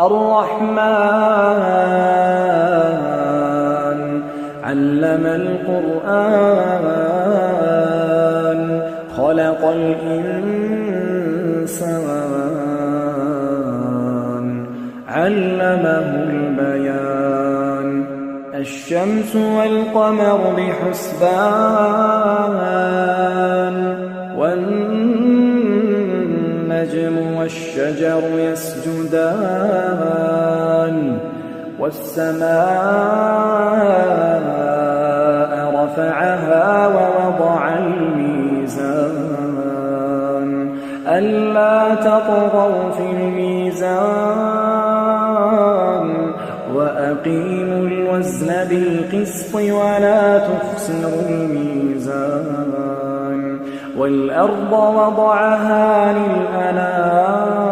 الرحمن علم القرآن خلق الإنسان علمه البيان الشمس والقمر بحسبان والنجم والشجر يسجدان والسماء رفعها ووضع الميزان ألا تطغوا في الميزان وأقيموا الوزن بالقسط ولا تخسروا الميزان والأرض وضعها للأنام